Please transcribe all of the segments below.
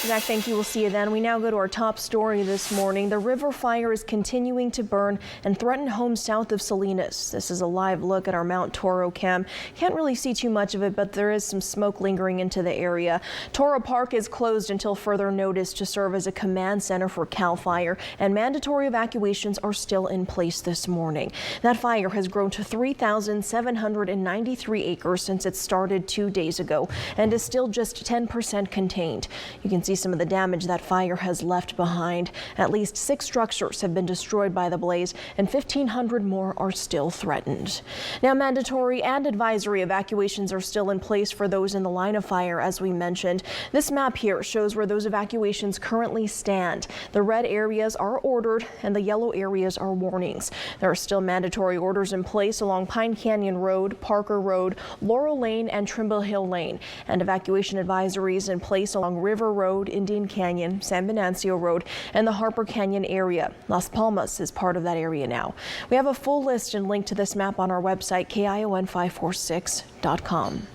Zach, thank you. We'll see you then. We now go to our top story this morning. The river fire is continuing to burn and threaten homes south of Salinas. This is a live look at our Mount Toro cam. Can't really see too much of it, but there is some smoke lingering into the area. Toro Park is closed until further notice to serve as a command center for CAL FIRE, and mandatory evacuations are still in place this morning. That fire has grown to 3,793 acres since it started 2 days ago and is still just 10% contained. You can see some of the damage that fire has left behind. At least 6 structures have been destroyed by the blaze and 1,500 more are still threatened. Now, mandatory and advisory evacuations are still in place for those in the line of fire, as we mentioned. This map here shows where those evacuations currently stand. The red areas are ordered and the yellow areas are warnings. There are still mandatory orders in place along Pine Canyon Road, Parker Road, Laurel Lane and Trimble Hill Lane, and evacuation advisories in place along River Road, Indian Canyon, San Venancio Road, and the Harper Canyon area. Las Palmas is part of that area now. We have a full list and link to this map on our website, KION546.com.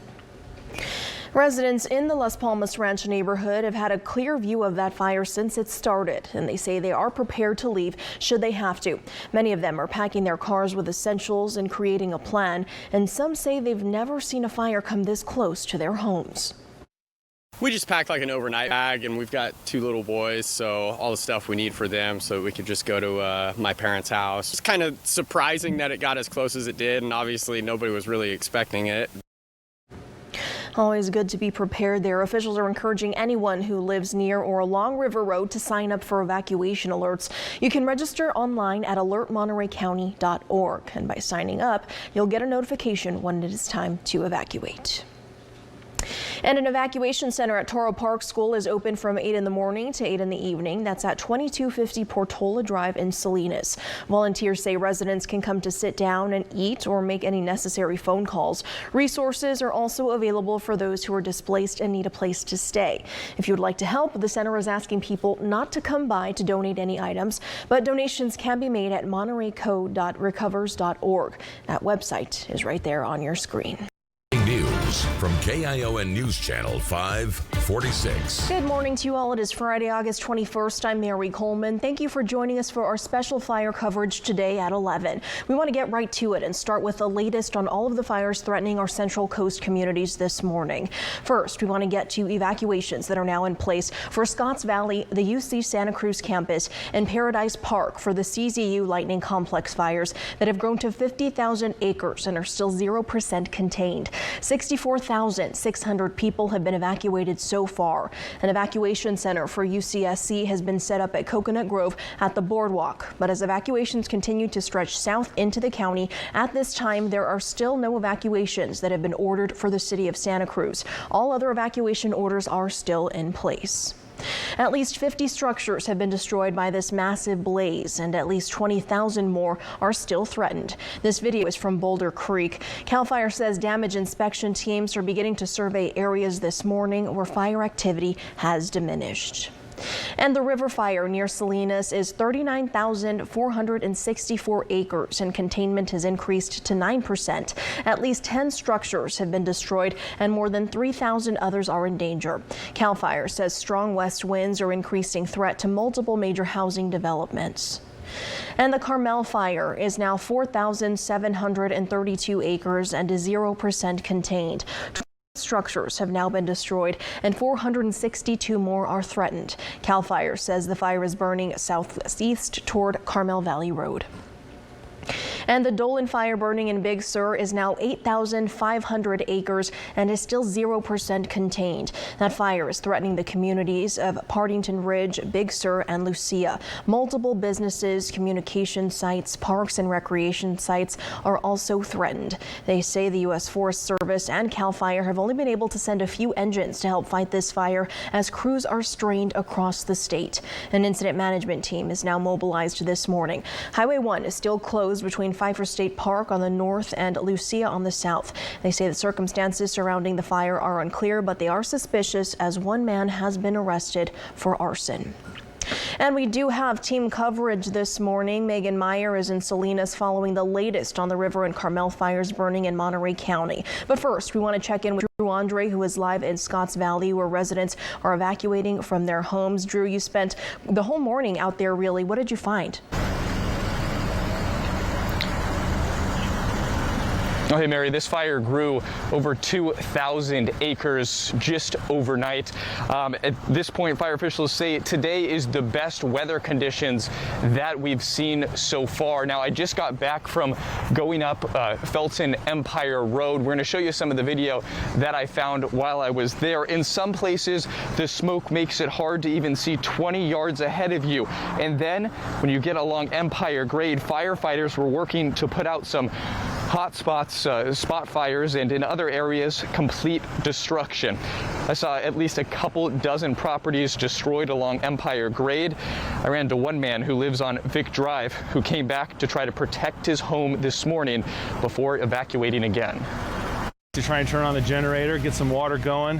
Residents in the Las Palmas Ranch neighborhood have had a clear view of that fire since it started, and they say they are prepared to leave should they have to. Many of them are packing their cars with essentials and creating a plan, and some say they've never seen a fire come this close to their homes. We just packed like an overnight bag, and we've got 2 little boys, so all the stuff we need for them so we could just go to my parents' house. It's kind of surprising that it got as close as it did, and obviously nobody was really expecting it. Always good to be prepared there. Officials are encouraging anyone who lives near or along River Road to sign up for evacuation alerts. You can register online at alertmontereycounty.org, and by signing up, you'll get a notification when it is time to evacuate. And an evacuation center at Toro Park School is open from 8 in the morning to 8 in the evening. That's at 2250 Portola Drive in Salinas. Volunteers say residents can come to sit down and eat or make any necessary phone calls. Resources are also available for those who are displaced and need a place to stay. If you would like to help, the center is asking people not to come by to donate any items, but donations can be made at montereyco.recovers.org. That website is right there on your screen. News from KION News Channel 546. Good morning to you all. It is Friday, August 21st. I'm Mary Coleman. Thank you for joining us for our special fire coverage today at 11. We want to get right to it and start with the latest on all of the fires threatening our Central Coast communities this morning. First, we want to get to evacuations that are now in place for Scotts Valley, the UC Santa Cruz campus, and Paradise Park for the CZU Lightning Complex fires that have grown to 50,000 acres and are still 0% contained. 64,600 people have been evacuated so far. An evacuation center for UCSC has been set up at Coconut Grove at the boardwalk. But as evacuations continue to stretch south into the county, at this time there are still no evacuations that have been ordered for the city of Santa Cruz. All other evacuation orders are still in place. At least 50 structures have been destroyed by this massive blaze, and at least 20,000 more are still threatened. This video is from Boulder Creek. CAL FIRE says damage inspection teams are beginning to survey areas this morning where fire activity has diminished. And the river fire near Salinas is 39,464 acres, and containment has increased to 9%. At least 10 structures have been destroyed and more than 3,000 others are in danger. CAL FIRE says strong west winds are increasing threat to multiple major housing developments. And the Carmel fire is now 4,732 acres and is 0% contained. Structures have now been destroyed and 462 more are threatened. CAL FIRE says the fire is burning southeast toward Carmel Valley Road. And the Dolan fire burning in Big Sur is now 8,500 acres and is still 0% contained. That fire is threatening the communities of Partington Ridge, Big Sur, and Lucia. Multiple businesses, communication sites, parks, and recreation sites are also threatened. They say the U.S. Forest Service and CAL FIRE have only been able to send a few engines to help fight this fire as crews are strained across the state. An incident management team is now mobilized this morning. Highway 1 is still closed between Pfeiffer State Park on the north and Lucia on the south. They say the circumstances surrounding the fire are unclear, but they are suspicious as one man has been arrested for arson. And we do have team coverage this morning. Megan Meyer is in Salinas following the latest on the River and Carmel fires burning in Monterey County. But first, we want to check in with Drew Andre, who is live in Scotts Valley, where residents are evacuating from their homes. Drew, you spent the whole morning out there, really. What did you find? Oh, hey, Mary, this fire grew over 2,000 acres just overnight. At this point, fire officials say today is the best weather conditions that we've seen so far. Now, I just got back from going up Felton Empire Road. We're going to show you some of the video that I found while I was there. In some places, the smoke makes it hard to even see 20 yards ahead of you. And then when you get along Empire Grade, firefighters were working to put out some hot spots, spot fires, and in other areas, complete destruction. I saw at least a couple dozen properties destroyed along Empire Grade. I ran into one man who lives on Vic Drive who came back to try to protect his home this morning before evacuating again. To try and turn on the generator, get some water going,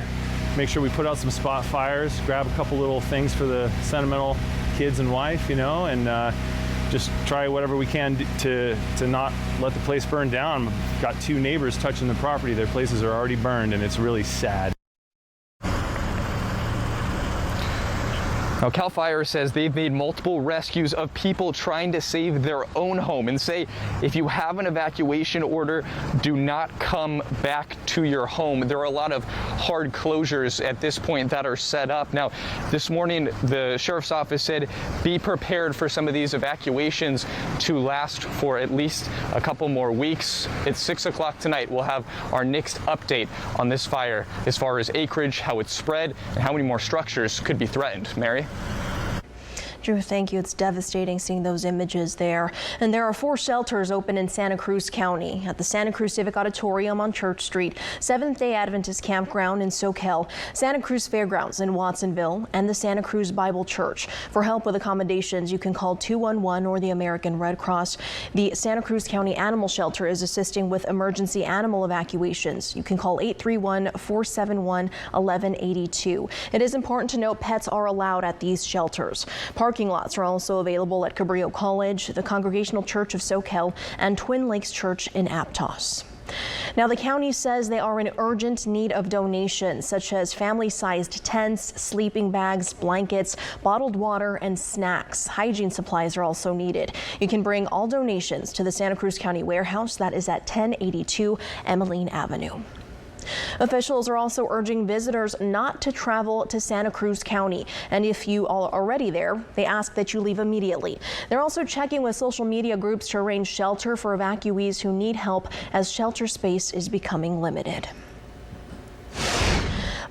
make sure we put out some spot fires, grab a couple little things for the sentimental kids and wife, you know, and just try whatever we can to not let the place burn down. Got two neighbors touching the property. Their places are already burned, and it's really sad. Now, CAL FIRE says they've made multiple rescues of people trying to save their own home and say if you have an evacuation order, do not come back to your home. There are a lot of hard closures at this point that are set up. Now, this morning, the sheriff's office said be prepared for some of these evacuations to last for at least a couple more weeks. It's 6 o'clock tonight. We'll have our next update on this fire as far as acreage, how it's spread, and how many more structures could be threatened. Mary? Drew, thank you. It's devastating seeing those images there. And there are 4 shelters open in Santa Cruz County at the Santa Cruz Civic Auditorium on Church Street, Seventh-day Adventist Campground in Soquel, Santa Cruz Fairgrounds in Watsonville, and the Santa Cruz Bible Church. For help with accommodations, you can call 211 or the American Red Cross. The Santa Cruz County Animal Shelter is assisting with emergency animal evacuations. You can call 831-471-1182. It is important to note pets are allowed at these shelters. Parking lots are also available at Cabrillo College, the Congregational Church of Soquel, and Twin Lakes Church in Aptos. Now, the county says they are in urgent need of donations, such as family-sized tents, sleeping bags, blankets, bottled water, and snacks. Hygiene supplies are also needed. You can bring all donations to the Santa Cruz County Warehouse that is at 1082 Emmeline Avenue. Officials are also urging visitors not to travel to Santa Cruz County, and if you are already there, they ask that you leave immediately. They're also checking with social media groups to arrange shelter for evacuees who need help as shelter space is becoming limited.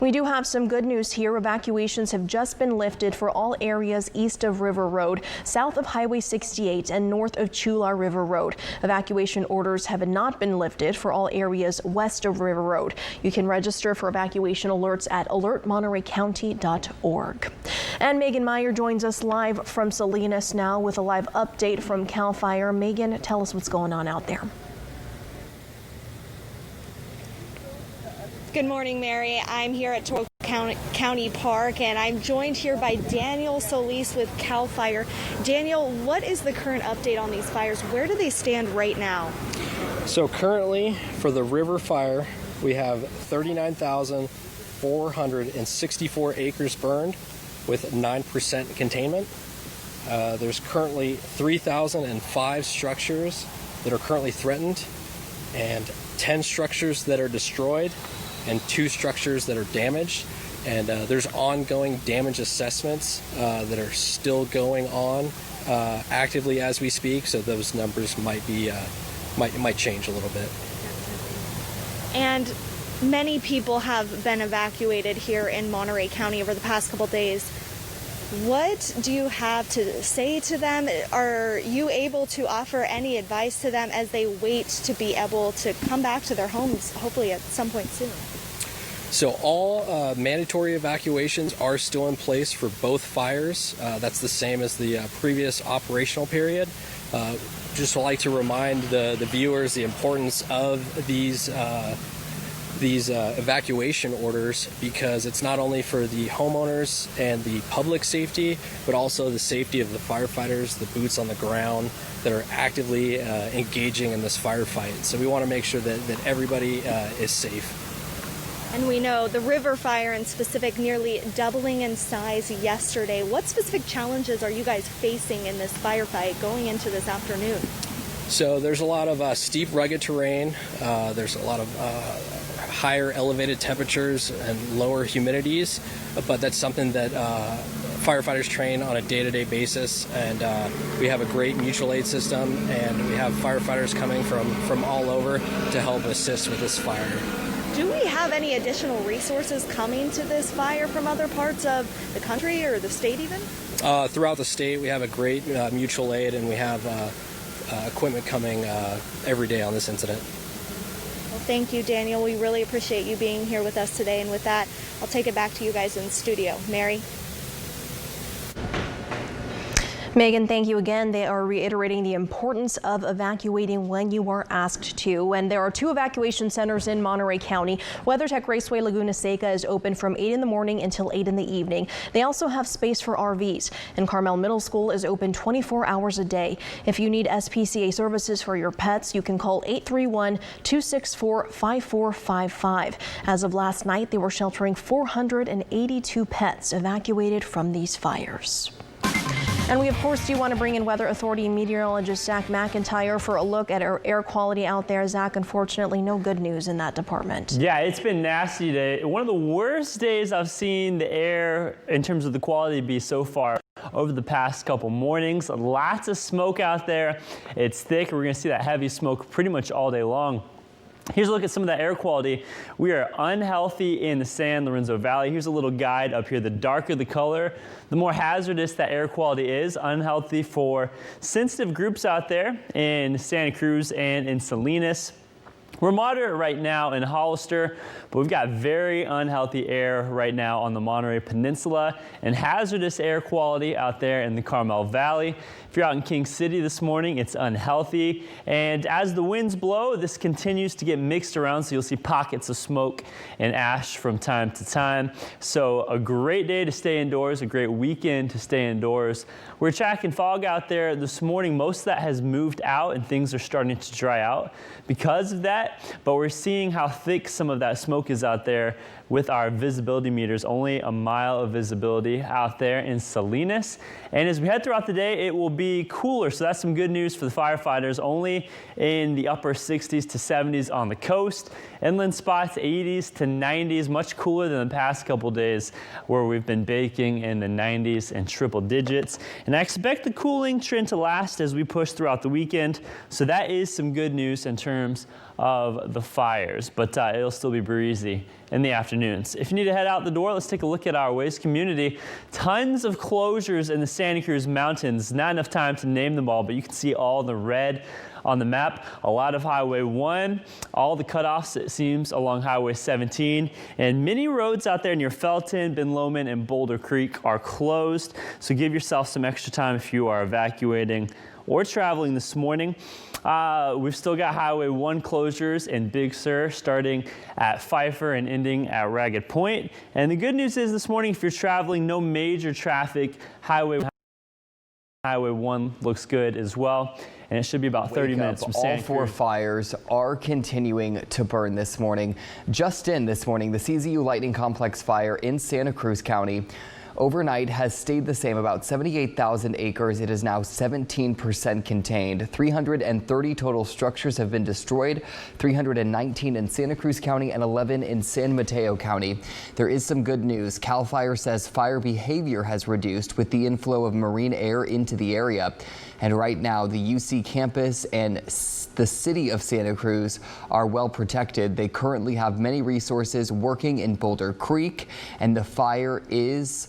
We do have some good news here. Evacuations have just been lifted for all areas east of River Road, south of Highway 68, and north of Chular River Road. Evacuation orders have not been lifted for all areas west of River Road. You can register for evacuation alerts at alertmontereycounty.org. And Megan Meyer joins us live from Salinas now with a live update from CAL FIRE. Megan, tell us what's going on out there. Good morning, Mary. I'm here at Toro County Park, and I'm joined here by Daniel Solis with CAL FIRE. Daniel, what is the current update on these fires? Where do they stand right now? So currently, for the river fire, we have 39,464 acres burned with 9% containment. There's currently 3,005 structures that are currently threatened and 10 structures that are destroyed and 2 structures that are damaged, and there's ongoing damage assessments that are still going on actively as we speak, so those numbers might change a little bit. And many people have been evacuated here in Monterey County over the past couple days. What do you have to say to them? Are you able to offer any advice to them as they wait to be able to come back to their homes, hopefully at some point soon? So all mandatory evacuations are still in place for both fires. That's the same as the previous operational period. Just like to remind the viewers the importance of these these evacuation orders because it's not only for the homeowners and the public safety, but also the safety of the firefighters, the boots on the ground that are actively engaging in this firefight. So we want to make sure that everybody is safe. And we know the river fire in specific nearly doubling in size yesterday. What specific challenges are you guys facing in this firefight going into this afternoon? So there's a lot of steep, rugged terrain. There's a lot of higher elevated temperatures and lower humidities, but that's something that firefighters train on a day-to-day basis, and we have a great mutual aid system, and we have firefighters coming from all over to help assist with this fire. Do we have any additional resources coming to this fire from other parts of the country or the state even? Throughout the state, we have a great mutual aid, and we have equipment coming every day on this incident. Well, thank you, Daniel. We really appreciate you being here with us today. And with that, I'll take it back to you guys in the studio. Mary? Megan, thank you again. They are reiterating the importance of evacuating when you are asked to. And there are 2 evacuation centers in Monterey County. WeatherTech Raceway Laguna Seca is open from 8 in the morning until 8 in the evening. They also have space for RVs. And Carmel Middle School is open 24 hours a day. If you need SPCA services for your pets, you can call 831-264-5455. As of last night, they were sheltering 482 pets evacuated from these fires. And we, of course, do want to bring in Weather Authority meteorologist Zach McIntyre for a look at our air quality out there. Zach, unfortunately, no good news in that department. Yeah, it's been nasty today. One of the worst days I've seen the air in terms of the quality be so far over the past couple mornings. Lots of smoke out there. It's thick. We're going to see that heavy smoke pretty much all day long. Here's a look at some of that air quality. We are unhealthy in the San Lorenzo Valley. Here's a little guide up here. The darker the color, the more hazardous that air quality is. Unhealthy for sensitive groups out there in Santa Cruz and in Salinas. We're moderate right now in Hollister, but we've got very unhealthy air right now on the Monterey Peninsula and hazardous air quality out there in the Carmel Valley. If you're out in King City this morning, it's unhealthy. And as the winds blow, this continues to get mixed around, so you'll see pockets of smoke and ash from time to time. So a great day to stay indoors, a great weekend to stay indoors. We're tracking fog out there this morning. Most of that has moved out and things are starting to dry out because of that. But we're seeing how thick some of that smoke is out there with our visibility meters. Only a mile of visibility out there in Salinas. And as we head throughout the day, it will be cooler. So that's some good news for the firefighters. Only in the upper 60s to 70s on the coast. Inland spots 80s to 90s, much cooler than the past couple days where we've been baking in the 90s and triple digits. And I expect the cooling trend to last as we push throughout the weekend. So that is some good news in terms of the fires, but it'll still be breezy in the afternoons. If you need to head out the door, let's take a look at our waste community. Tons of closures in the Santa Cruz Mountains. Not enough time to name them all, but you can see all the red on the map. A lot of Highway 1, all the cutoffs, it seems, along Highway 17, and many roads out there near Felton, Ben Lomond, and Boulder Creek are closed. So give yourself some extra time if you are evacuating or traveling this morning. We've still got Highway 1 closures in Big Sur starting at Pfeiffer and ending at Ragged Point. And the good news is this morning, if you're traveling, no major traffic. Highway 1 looks good as well. And it should be about 30 minutes from Santa Cruz. All 4 fires are continuing to burn this morning. Just in this morning, the CZU Lightning Complex fire in Santa Cruz County overnight has stayed the same, about 78,000 acres. It is now 17% contained. 330 total structures have been destroyed, 319 in Santa Cruz County and 11 in San Mateo County. There is some good news. CAL FIRE says fire behavior has reduced with the inflow of marine air into the area. And right now, the UC campus and the city of Santa Cruz are well protected. They currently have many resources working in Boulder Creek, and the fire is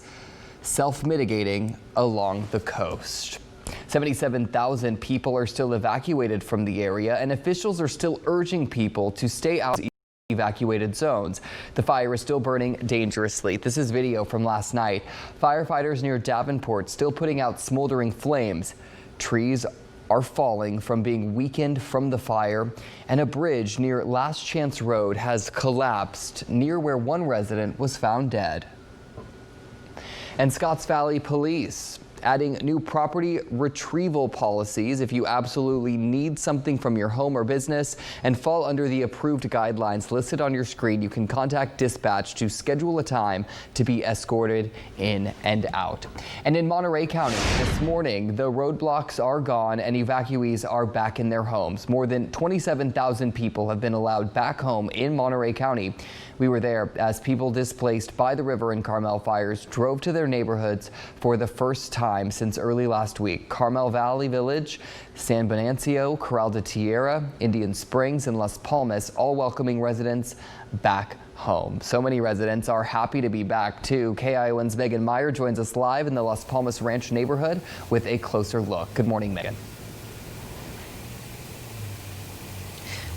self-mitigating along the coast. 77,000 people are still evacuated from the area, and officials are still urging people to stay out of evacuated zones. The fire is still burning dangerously. This is video from last night. Firefighters near Davenport still putting out smoldering flames. Trees are falling from being weakened from the fire, and a bridge near Last Chance Road has collapsed near where one resident was found dead. And Scotts Valley Police adding new property retrieval policies. If you absolutely need something from your home or business and fall under the approved guidelines listed on your screen, you can contact dispatch to schedule a time to be escorted in and out. And in Monterey County this morning, the roadblocks are gone and evacuees are back in their homes. More than 27,000 people have been allowed back home in Monterey County. We were there as people displaced by the River and Carmel fires drove to their neighborhoods for the first time since early last week. Carmel Valley Village, San Venancio, Corral de Tierra, Indian Springs, and Las Palmas, all welcoming residents back home. So many residents are happy to be back too. KION's Megan Meyer joins us live in the Las Palmas Ranch neighborhood with a closer look. Good morning, Megan.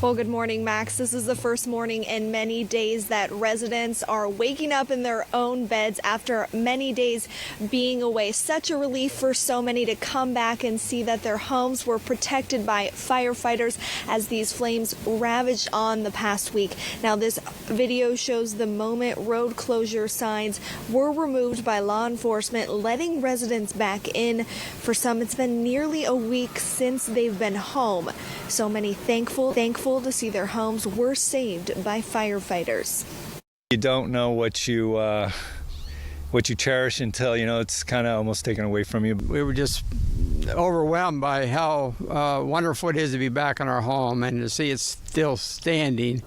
Well, good morning, Max. This is the first morning in many days that residents are waking up in their own beds after many days being away. Such a relief for so many to come back and see that their homes were protected by firefighters as these flames ravaged on the past week. Now, this video shows the moment road closure signs were removed by law enforcement, letting residents back in. For some, it's been nearly a week since they've been home. So many thankful to see their homes were saved by firefighters. You don't know what you cherish until, it's kind of almost taken away from you. We were just overwhelmed by how wonderful it is to be back in our home and to see it's still standing.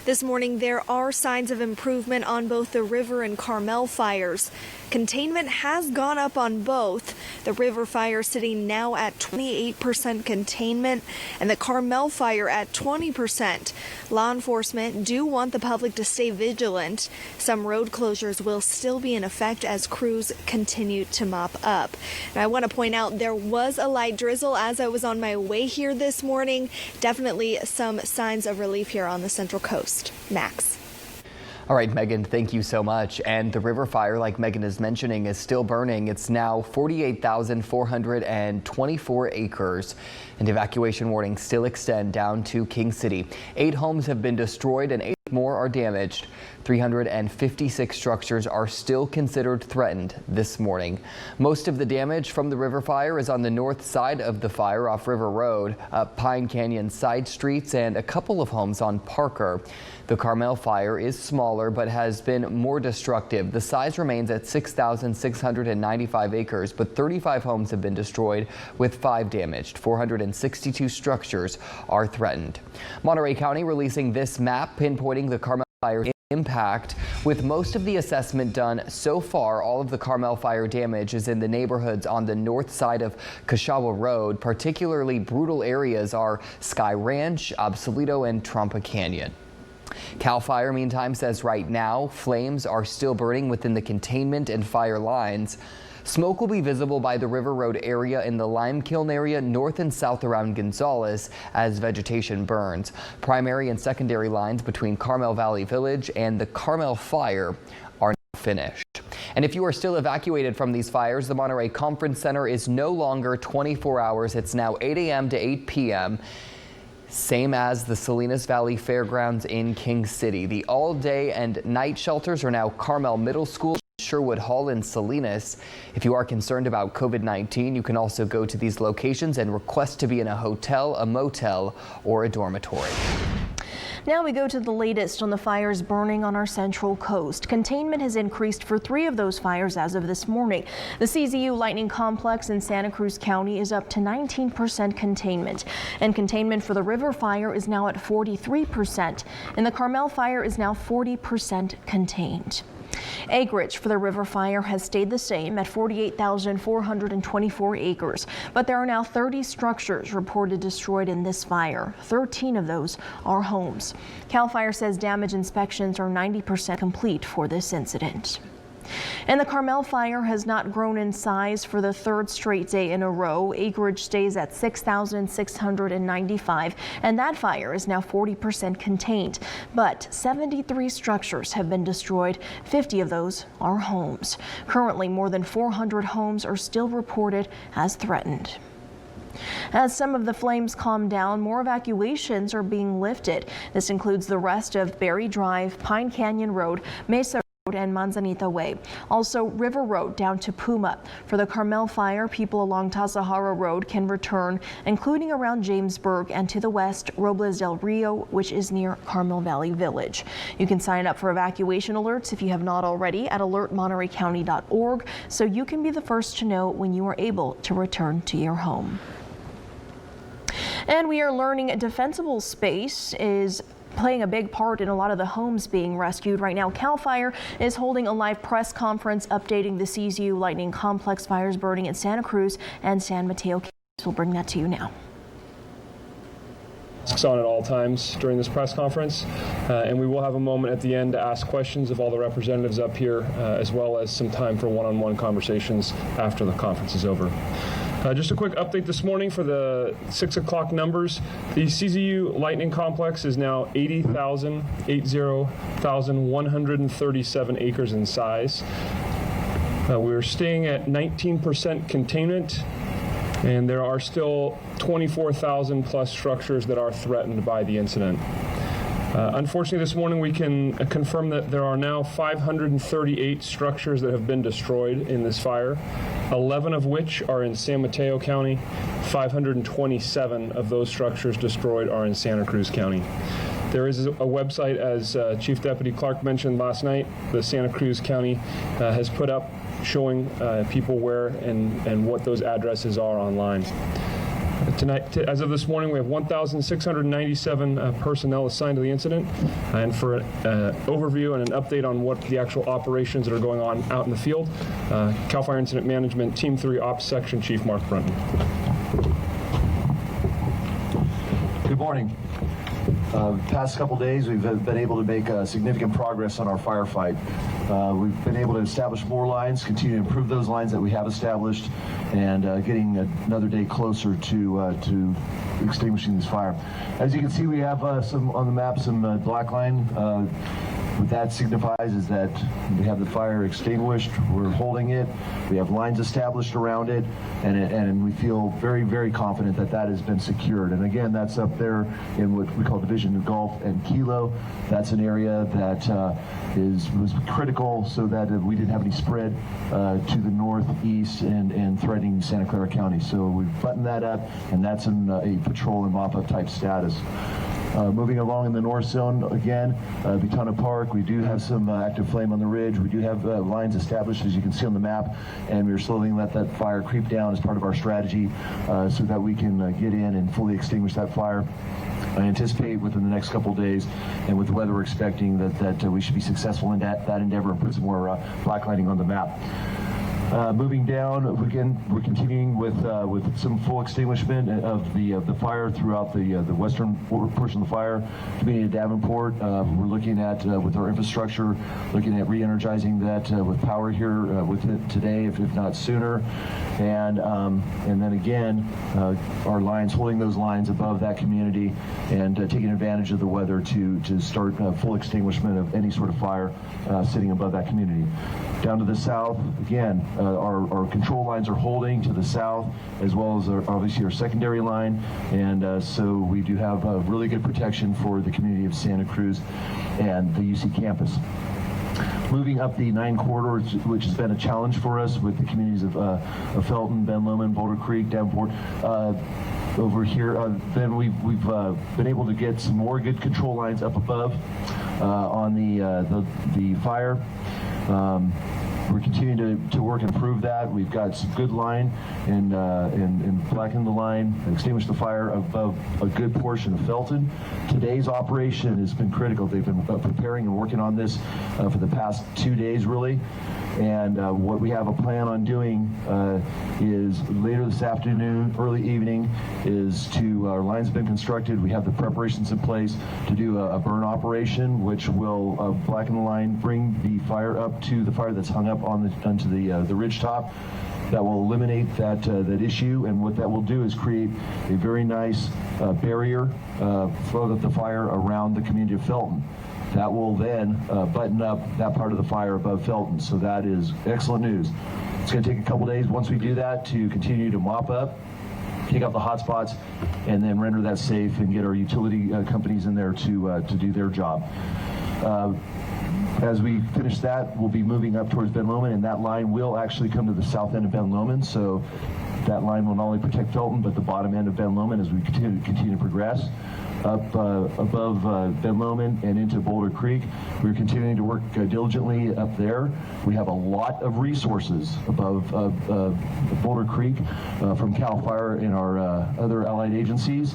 This morning, there are signs of improvement on both the River and Carmel fires. Containment has gone up on both. The River fire sitting now at 28% containment and the Carmel fire at 20%. Law enforcement do want the public to stay vigilant. Some road closures will still be in effect as crews continue to mop up. And I want to point out there was a light drizzle as I was on my way here this morning. Definitely some signs of relief here on the Central Coast. Max. All right, Megan, thank you so much. And the river fire, like Megan is mentioning, is still burning. It's now 48,424 acres, and evacuation warnings still extend down to King City. 8 homes have been destroyed and 8 more are damaged. 356 structures are still considered threatened this morning. Most of the damage from the river fire is on the north side of the fire off River Road, up Pine Canyon side streets, and a couple of homes on Parker. The Carmel fire is smaller but has been more destructive. The size remains at 6,695 acres, but 35 homes have been destroyed with 5 damaged. 462 structures are threatened. Monterey County releasing this map pinpointing the Carmel fire impact. With most of the assessment done so far, all of the Carmel fire damage is in the neighborhoods on the north side of Cachagua Road. Particularly brutal areas are Sky Ranch, Absalito, and Trompa Canyon. CAL FIRE, meantime, says right now flames are still burning within the containment and fire lines. Smoke will be visible by the River Road area in the Lime Kiln area north and south around Gonzales as vegetation burns. Primary and secondary lines between Carmel Valley Village and the Carmel fire are now finished. And if you are still evacuated from these fires, the Monterey Conference Center is no longer 24 hours. It's now 8 a.m. to 8 p.m. Same as the Salinas Valley Fairgrounds in King City. The all-day and night shelters are now Carmel Middle School, Sherwood Hall, in Salinas. If you are concerned about COVID-19, you can also go to these locations and request to be in a hotel, a motel, or a dormitory. Now we go to the latest on the fires burning on our Central Coast. Containment has increased for 3 of those fires as of this morning. The CZU Lightning Complex in Santa Cruz County is up to 19% containment, and containment for the River fire is now at 43%, and the Carmel fire is now 40% contained. Acreage for the river fire has stayed the same at 48,424 acres, but there are now 30 structures reported destroyed in this fire. 13 of those are homes. CAL FIRE says damage inspections are 90% complete for this incident. And the Carmel fire has not grown in size for the third straight day in a row. Acreage stays at 6,695, and that fire is now 40% contained. But 73 structures have been destroyed. 50 of those are homes. Currently, more than 400 homes are still reported as threatened. As some of the flames calm down, more evacuations are being lifted. This includes the rest of Berry Drive, Pine Canyon Road, Mesa and Manzanita Way. Also, River Road down to Puma. For the Carmel fire, people along Tasahara Road can return, including around Jamesburg and to the west, Robles del Rio, which is near Carmel Valley Village. You can sign up for evacuation alerts if you have not already at alertmontereycounty.org, so you can be the first to know when you are able to return to your home. And we are learning defensible space is playing a big part in a lot of the homes being rescued. Right now, CAL FIRE is holding a live press conference updating the CZU lightning complex fires burning in Santa Cruz and San Mateo counties. We'll bring that to you now. Masks on at all times during this press conference, and we will have a moment at the end to ask questions of all the representatives up here, as well as some time for one-on-one conversations after the conference is over. Just a quick update this morning for the 6 o'clock numbers. The CZU Lightning Complex is now 80,137 acres in size. We're staying at 19% containment, and there are still 24,000 plus structures that are threatened by the incident. Unfortunately, this morning we can confirm that there are now 538 structures that have been destroyed in this fire, 11 of which are in San Mateo County. 527 of those structures destroyed are in Santa Cruz County. There is a website, as Chief Deputy Clark mentioned last night, the Santa Cruz County has put up showing people where and what those addresses are online. Tonight, as of this morning, we have 1,697 personnel assigned to the incident. And for an overview and an update on what the actual operations that are going on out in the field, CAL FIRE Incident Management Team 3 Ops Section Chief Mark Brunton. Good morning. Past couple days, we've been able to make significant progress on our firefight. We've been able to establish more lines, continue to improve those lines that we have established, and getting another day closer to extinguishing this fire. As you can see, we have some on the map, some black line. What that signifies is that we have the fire extinguished, we're holding it, we have lines established around it, and we feel very, very confident that that has been secured. And again, that's up there in what we call Division of Gulf and Kilo. That's an area that was critical so that we didn't have any spread to the northeast and threatening Santa Clara County. So we've buttoned that up, and that's in a patrol and mop-up type status. Moving along in the north zone, again, Butana Park, we do have some active flame on the ridge. We do have lines established, as you can see on the map, and we're slowly let that fire creep down as part of our strategy so that we can get in and fully extinguish that fire. I anticipate within the next couple of days, and with the weather we're expecting, that we should be successful in that endeavor and put some more black lighting on the map. Moving down, again, we're continuing with some full extinguishment of the fire throughout the western portion of the fire. Community of Davenport, we're looking at with our infrastructure, looking at re-energizing that with power here with it today, if not sooner, and then again, our lines, holding those lines above that community and taking advantage of the weather to start full extinguishment of any sort of fire sitting above that community. Down to the south, again, our control lines are holding to the south, as well as obviously our secondary line, and so we do have really good protection for the community of Santa Cruz and the UC campus. Moving up the 9 corridor, which has been a challenge for us with the communities of Felton, Ben Lomond, Boulder Creek, Davenport. Over here, then we've been able to get some more good control lines up above on the fire. We're continuing to work and improve that. We've got some good line and blacken the line, extinguish the fire above a good portion of Felton. Today's operation has been critical. They've been preparing and working on this for the past 2 days, really. And what we have a plan on doing is later this afternoon, early evening, is our lines have been constructed. We have the preparations in place to do a burn operation, which will blacken the line, bring the fire up to the fire that's hung up up onto the ridge top. That will eliminate that issue, and what that will do is create a very nice barrier for the fire around the community of Felton. That will then button up that part of the fire above Felton. So that is excellent news. It's going to take a couple days once we do that to continue to mop up, take out the hot spots, and then render that safe and get our utility companies in there to do their job. As we finish that, we'll be moving up towards Ben Lomond, and that line will actually come to the south end of Ben Lomond. So that line will not only protect Felton, but the bottom end of Ben Lomond as we continue to progress. Up above Ben Lomond and into Boulder Creek. We're continuing to work diligently up there. We have a lot of resources above Boulder Creek from CAL FIRE and our other allied agencies.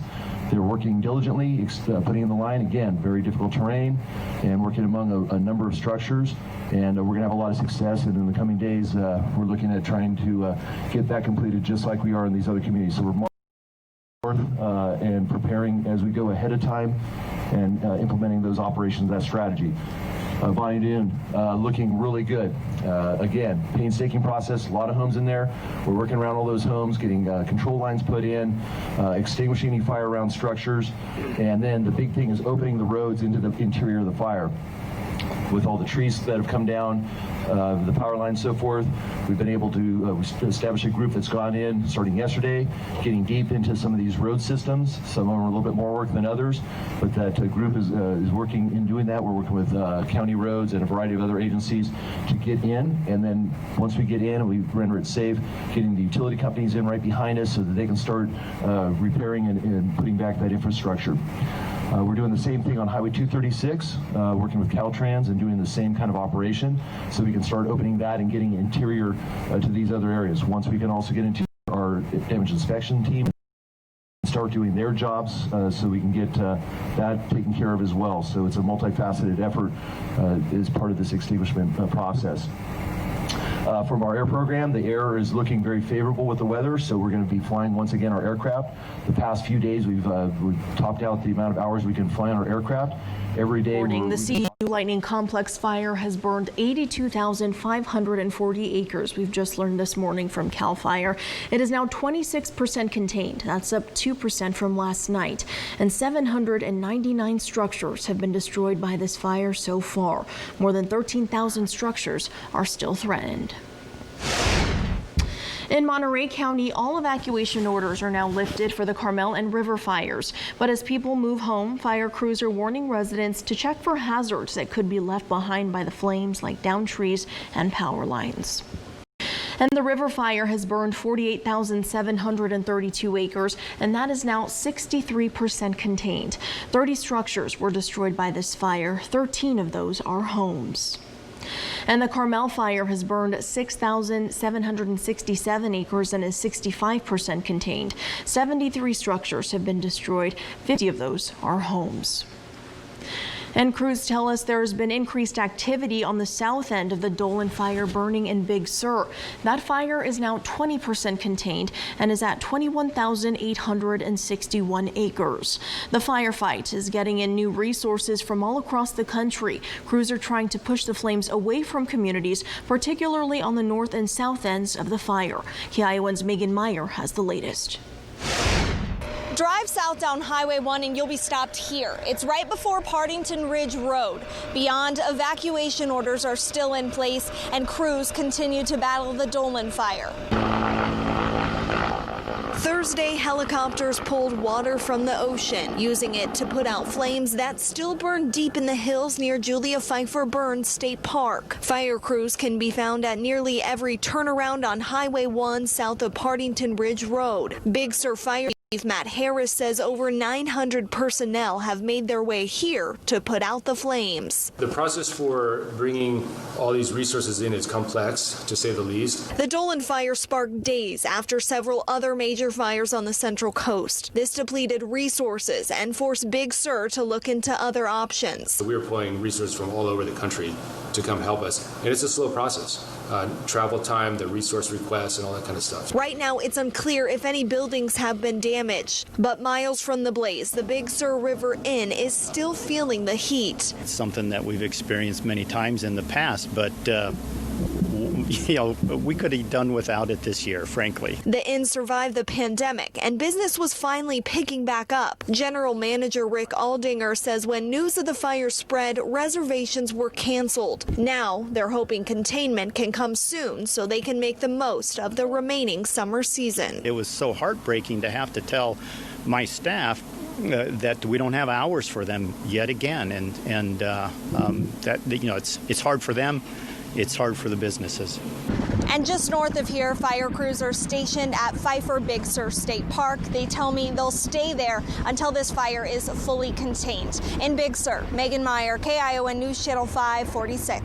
They're working diligently, putting in the line, again, very difficult terrain, and working among a number of structures. And we're going to have a lot of success, and in the coming days, we're looking at trying to get that completed just like we are in these other communities. So we're and preparing as we go ahead of time and implementing those operations, that strategy. Bonnie Doon looking really good. Again, painstaking process, a lot of homes in there. We're working around all those homes, getting control lines put in, extinguishing any fire around structures, and then the big thing is opening the roads into the interior of the fire. With all the trees that have come down, the power lines, so forth, we've been able to establish a group that's gone in starting yesterday, getting deep into some of these road systems. Some of them are a little bit more work than others, but that group is working in doing that. We're working with county roads and a variety of other agencies to get in, and then once we get in and we render it safe, getting the utility companies in right behind us so that they can start repairing and putting back that infrastructure. We're doing the same thing on Highway 236, working with Caltrans and doing the same kind of operation so we can start opening that and getting interior to these other areas. Once we can also get into our damage inspection team and start doing their jobs so we can get that taken care of as well. So it's a multifaceted effort as part of this extinguishment process. From our air program, the air is looking very favorable with the weather, so we're going to be flying once again our aircraft. The past few days, we've topped out the amount of hours we can fly on our aircraft. Every day, The CZU Lightning Complex fire has burned 82,540 acres. We've just learned this morning from CAL FIRE. It is now 26% contained. That's up 2% from last night. And 799 structures have been destroyed by this fire so far. More than 13,000 structures are still threatened. In Monterey County, all evacuation orders are now lifted for the Carmel and River fires. But as people move home, fire crews are warning residents to check for hazards that could be left behind by the flames, like downed trees and power lines. And the River fire has burned 48,732 acres, and that is now 63% contained. 30 structures were destroyed by this fire. 13 of those are homes. And the Carmel fire has burned 6,767 acres and is 65% contained. 73 structures have been destroyed. 50 of those are homes. And crews tell us there has been increased activity on the south end of the Dolan fire burning in Big Sur. That fire is now 20% contained and is at 21,861 acres. The firefight is getting in new resources from all across the country. Crews are trying to push the flames away from communities, particularly on the north and south ends of the fire. KION's Megan Meyer has the latest. Drive south down Highway 1 and you'll be stopped here. It's right before Partington Ridge Road. Beyond, evacuation orders are still in place and crews continue to battle the Dolan fire. Thursday, helicopters pulled water from the ocean, using it to put out flames that still burn deep in the hills near Julia Pfeiffer Burns State Park. Fire crews can be found at nearly every turnaround on Highway 1 south of Partington Ridge Road. Big Sur Fire Chief Matt Harris says over 900 personnel have made their way here to put out the flames. The process for bringing all these resources in is complex, to say the least. The Dolan fire sparked days after several other major fires on the Central Coast. This depleted resources and forced Big Sur to look into other options. We are pulling resources from all over the country to come help us, and it's a slow process. Travel time, the resource requests, and all that kind of stuff. Right now, it's unclear if any buildings have been damaged, but miles from the blaze, the Big Sur River Inn is still feeling the heat. It's something that we've experienced many times in the past, but we could have done without it this year, frankly. The inn survived the pandemic and business was finally picking back up. General Manager Rick Aldinger says when news of the fire spread, reservations were canceled. Now they're hoping containment can come soon so they can make the most of the remaining summer season. It was so heartbreaking to have to tell my staff that we don't have hours for them yet again, and that it's hard for them, it's hard for the businesses. And just north of here, fire crews are stationed at Pfeiffer Big Sur State Park. They tell me they'll stay there until this fire is fully contained. In Big Sur, Megan Meyer, KION News Channel 546.